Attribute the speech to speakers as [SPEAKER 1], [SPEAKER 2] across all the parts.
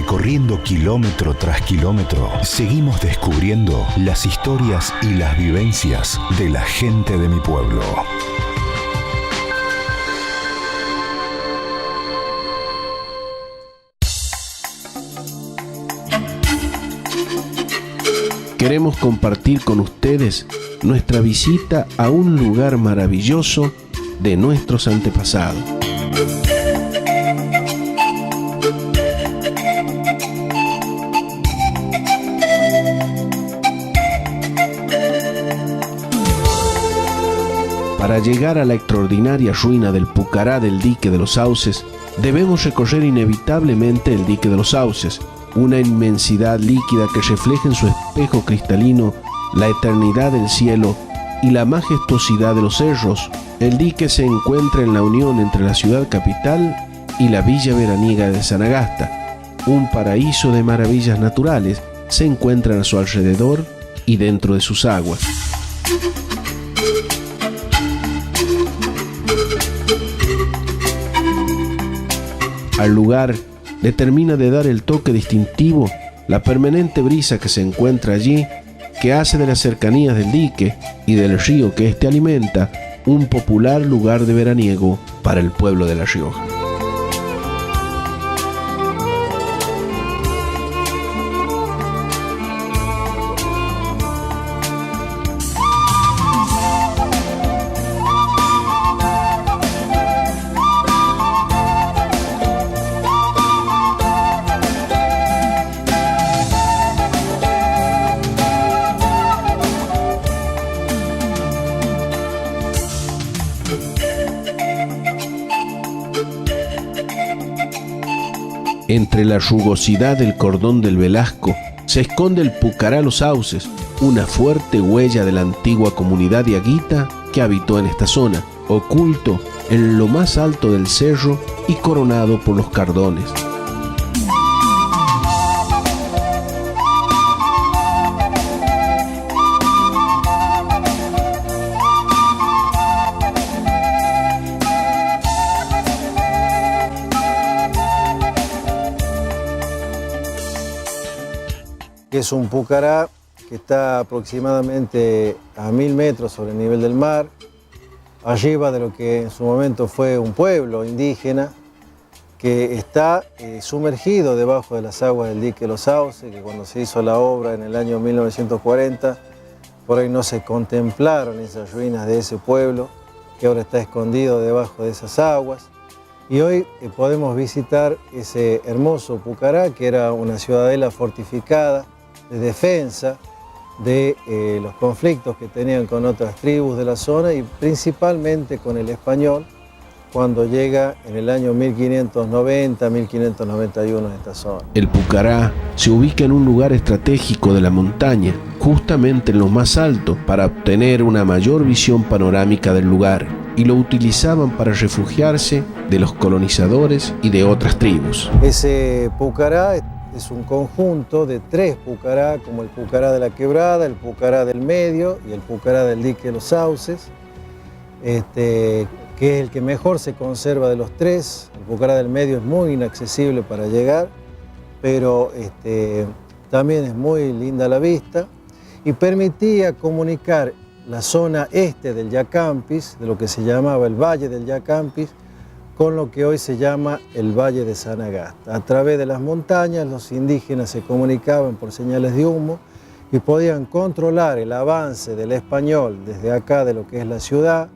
[SPEAKER 1] Recorriendo kilómetro tras kilómetro, seguimos descubriendo las historias y las vivencias de la gente de mi pueblo.
[SPEAKER 2] Queremos compartir con ustedes nuestra visita a un lugar maravilloso de nuestros antepasados. Para llegar a la extraordinaria ruina del Pucará del Dique de los Sauces, debemos recorrer inevitablemente el Dique de los Sauces, una inmensidad líquida que refleja en su espejo cristalino la eternidad del cielo y la majestuosidad de los cerros. El dique se encuentra en la unión entre la ciudad capital y la villa veraniega de Sanagasta. Un paraíso de maravillas naturales se encuentran a su alrededor y dentro de sus aguas. Al lugar le termina de dar el toque distintivo la permanente brisa que se encuentra allí, que hace de las cercanías del dique y del río que éste alimenta un popular lugar de veraniego para el pueblo de La Rioja. Entre la rugosidad del cordón del Velasco se esconde el Pucará Los Sauces, una fuerte huella de la antigua comunidad diaguita que habitó en esta zona, oculto en lo más alto del cerro y coronado por los cardones.
[SPEAKER 3] Es un pucará que está aproximadamente a 1000 metros sobre el nivel del mar, arriba de lo que en su momento fue un pueblo indígena que está sumergido debajo de las aguas del dique Los Sauces, que cuando se hizo la obra en el año 1940, por ahí no se contemplaron esas ruinas de ese pueblo, que ahora está escondido debajo de esas aguas. Y hoy podemos visitar ese hermoso pucará, que era una ciudadela fortificada, de defensa de los conflictos que tenían con otras tribus de la zona y principalmente con el español cuando llega en el año 1590-1591 a esta zona.
[SPEAKER 2] El Pucará se ubica en un lugar estratégico de la montaña, justamente en lo más alto, para obtener una mayor visión panorámica del lugar, y lo utilizaban para refugiarse de los colonizadores y de otras tribus.
[SPEAKER 3] Ese pucará es un conjunto de 3 pucará, como el Pucará de la Quebrada, el Pucará del Medio y el Pucará del Dique de los Sauces, que es el que mejor se conserva de los 3. El Pucará del Medio es muy inaccesible para llegar, pero también es muy linda la vista y permitía comunicar la zona este del Yacampis, de lo que se llamaba el Valle del Yacampis, con lo que hoy se llama el Valle de Sanagasta. A través de las montañas los indígenas se comunicaban por señales de humo y podían controlar el avance del español desde acá de lo que es la ciudad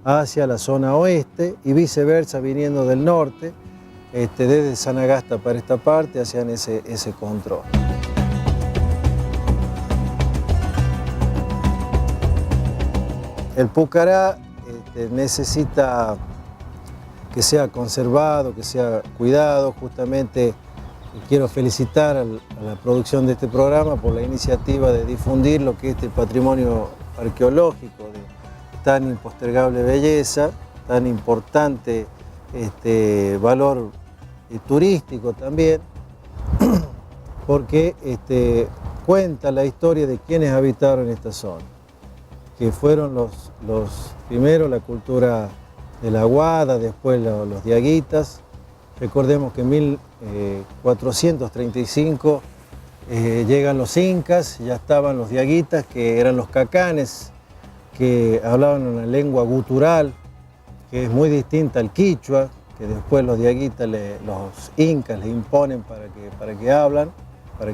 [SPEAKER 3] hacia la zona oeste y viceversa viniendo del norte, desde Sanagasta para esta parte hacían ese control. El pucará necesita que sea conservado, que sea cuidado. Justamente quiero felicitar a la producción de este programa por la iniciativa de difundir lo que es este patrimonio arqueológico de tan impostergable belleza, tan importante valor turístico también, porque cuenta la historia de quienes habitaron esta zona, que fueron primero la cultura de la Guada, después los diaguitas, Recordemos que en 1435 llegan los incas, ya estaban los diaguitas, que eran los cacanes, que hablaban una lengua gutural, que es muy distinta al quichua, que después los diaguitas, los incas les imponen para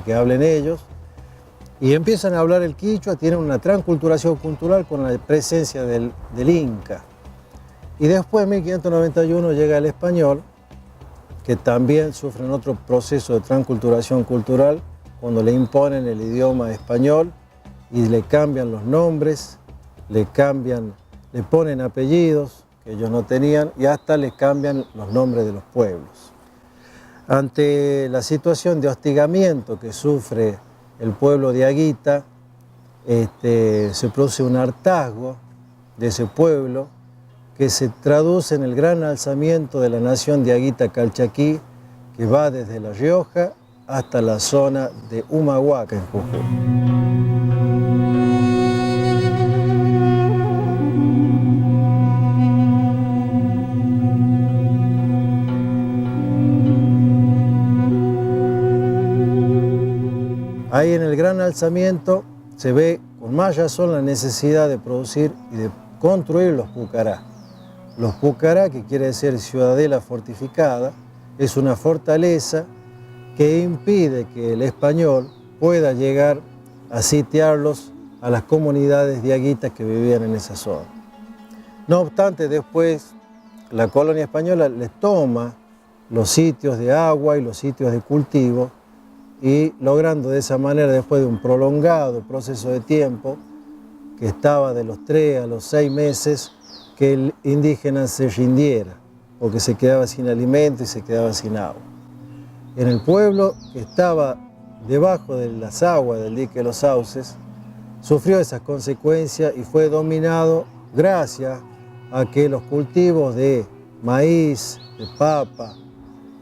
[SPEAKER 3] que hablen ellos. Y empiezan a hablar el quichua, tienen una transculturación cultural con la presencia del inca. Y después en 1591 llega el español, que también sufren otro proceso de transculturación cultural, cuando le imponen el idioma español y le cambian los nombres, le ponen apellidos que ellos no tenían y hasta les cambian los nombres de los pueblos. Ante la situación de hostigamiento que sufre el pueblo diaguita, se produce un hartazgo de ese pueblo que se traduce en el gran alzamiento de la nación diaguita calchaquí, que va desde La Rioja hasta la zona de Humahuaca, en Jujuy. Ahí en el gran alzamiento se ve con más razón la necesidad de producir y de construir los pucará. Los pucará, que quiere decir ciudadela fortificada, es una fortaleza que impide que el español pueda llegar a sitiarlos a las comunidades diaguitas que vivían en esa zona. No obstante, después la colonia española les toma los sitios de agua y los sitios de cultivo, y logrando de esa manera, después de un prolongado proceso de tiempo, que estaba de los 3 a los 6 meses, que el indígena se rindiera, porque se quedaba sin alimento y se quedaba sin agua. En el pueblo que estaba debajo de las aguas del dique de los Sauces, sufrió esas consecuencias y fue dominado gracias a que los cultivos de maíz, de papa,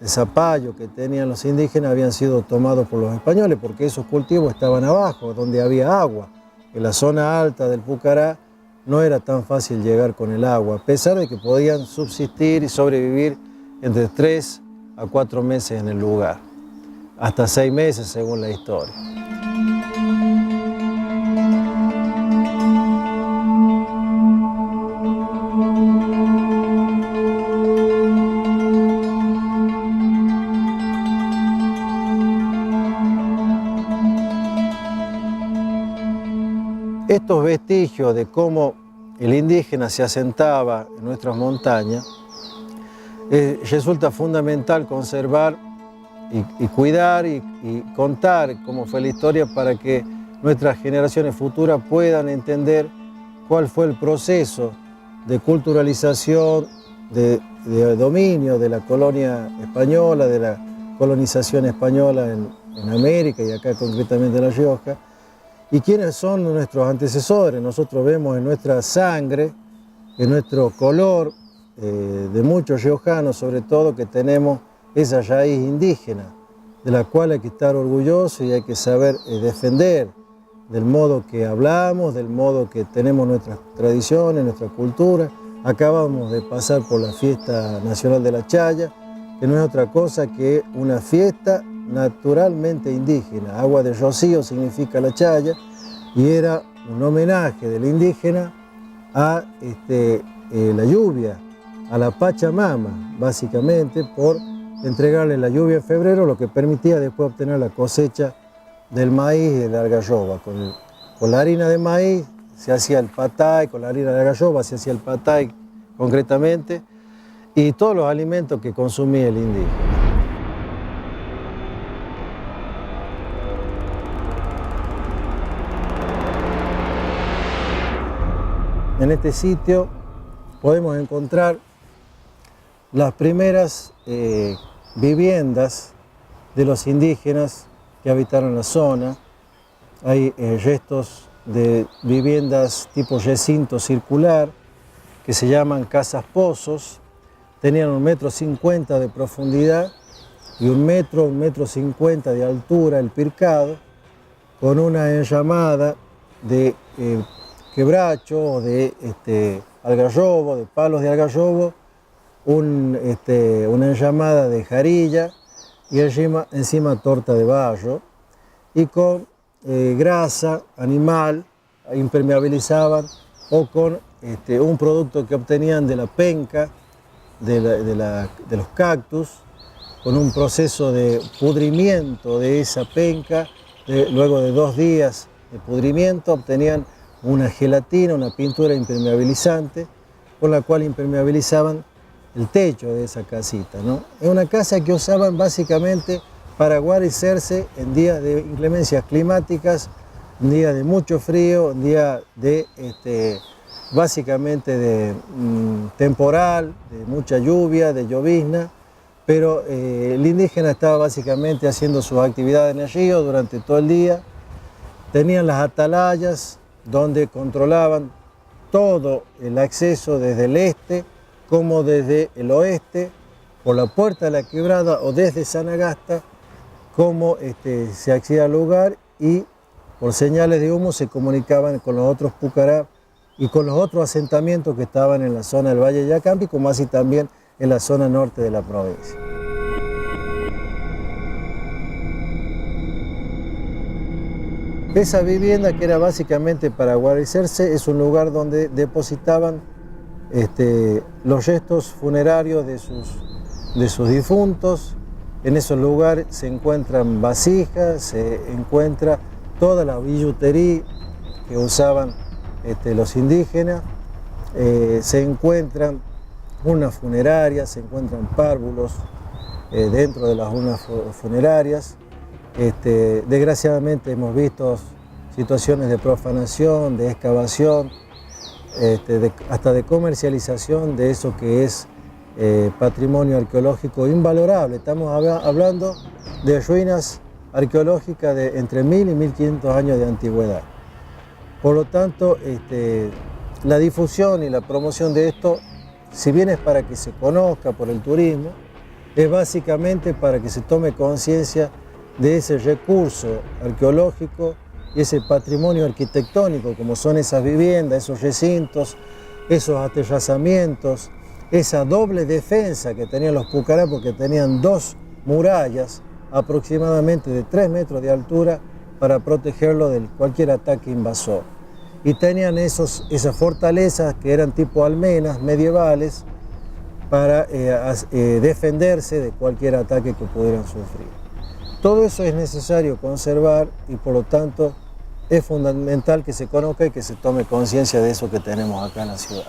[SPEAKER 3] de zapallo que tenían los indígenas habían sido tomados por los españoles, porque esos cultivos estaban abajo, donde había agua. En la zona alta del Pucará no era tan fácil llegar con el agua, a pesar de que podían subsistir y sobrevivir entre 3 a 4 meses en el lugar, hasta 6 meses según la historia. Estos vestigios de cómo el indígena se asentaba en nuestras montañas, resulta fundamental conservar y cuidar y contar cómo fue la historia para que nuestras generaciones futuras puedan entender cuál fue el proceso de culturalización, de dominio de la colonia española, de la colonización española en América y acá concretamente en La Rioja. ¿Y quiénes son nuestros antecesores? Nosotros vemos en nuestra sangre, en nuestro color, de muchos riojanos sobre todo, que tenemos esa raíz indígena, de la cual hay que estar orgullosos y hay que saber defender, del modo que hablamos, del modo que tenemos nuestras tradiciones, nuestra cultura. Acabamos de pasar por la Fiesta Nacional de la Chaya, que no es otra cosa que una fiesta naturalmente indígena. Agua de rocío significa la chaya, y era un homenaje del indígena a la lluvia, a la Pachamama, básicamente por entregarle la lluvia en febrero, lo que permitía después obtener la cosecha del maíz y de la algarroba. Con la harina de maíz se hacía el patay, con la harina de algarroba se hacía el patay concretamente, y todos los alimentos que consumía el indígena. En este sitio podemos encontrar las primeras viviendas de los indígenas que habitaron la zona. Hay restos de viviendas tipo recinto circular que se llaman casas pozos. Tenían 1,50 m de profundidad y 1,50 m de altura el pircado, con una enramada de quebracho o de algarrobo, de palos de algarrobo, una enllamada de jarilla y encima torta de barro, y con grasa animal impermeabilizaban, o con un producto que obtenían de la penca de los cactus, con un proceso de pudrimiento de esa penca. Luego de 2 días de pudrimiento obtenían una gelatina, una pintura impermeabilizante, con la cual impermeabilizaban el techo de esa casita, ¿no? Es una casa que usaban básicamente para guarecerse en días de inclemencias climáticas, en días de mucho frío, en días de básicamente de temporal, de mucha lluvia, de llovizna, pero el indígena estaba básicamente haciendo sus actividades en el río durante todo el día. Tenían las atalayas donde controlaban todo el acceso desde el este como desde el oeste, por la Puerta de la Quebrada o desde Sanagasta, cómo se accedía al lugar, y por señales de humo se comunicaban con los otros pucará y con los otros asentamientos que estaban en la zona del Valle de Yacampi, como así también en la zona norte de la provincia. Esa vivienda, que era básicamente para guarecerse, es un lugar donde depositaban los restos funerarios de sus difuntos. En esos lugares se encuentran vasijas, se encuentra toda la billutería que usaban los indígenas, se encuentran urnas funerarias, se encuentran párvulos dentro de las urnas funerarias. Desgraciadamente hemos visto situaciones de profanación, de excavación, hasta de comercialización de eso que es patrimonio arqueológico invalorable. Estamos hablando de ruinas arqueológicas de entre 1000 y 1500 años de antigüedad. Por lo tanto, la difusión y la promoción de esto, si bien es para que se conozca por el turismo, es básicamente para que se tome conciencia de ese recurso arqueológico y ese patrimonio arquitectónico, como son esas viviendas, esos recintos, esos aterrazamientos, esa doble defensa que tenían los pucará, porque tenían 2 murallas aproximadamente de 3 metros de altura para protegerlo de cualquier ataque invasor. Y tenían esas fortalezas que eran tipo almenas medievales para defenderse de cualquier ataque que pudieran sufrir. Todo eso es necesario conservar, y por lo tanto es fundamental que se conozca y que se tome conciencia de eso que tenemos acá en la ciudad.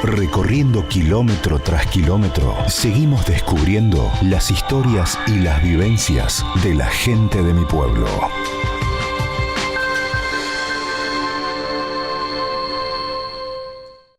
[SPEAKER 1] Recorriendo kilómetro tras kilómetro, seguimos descubriendo las historias y las vivencias de la gente de mi pueblo.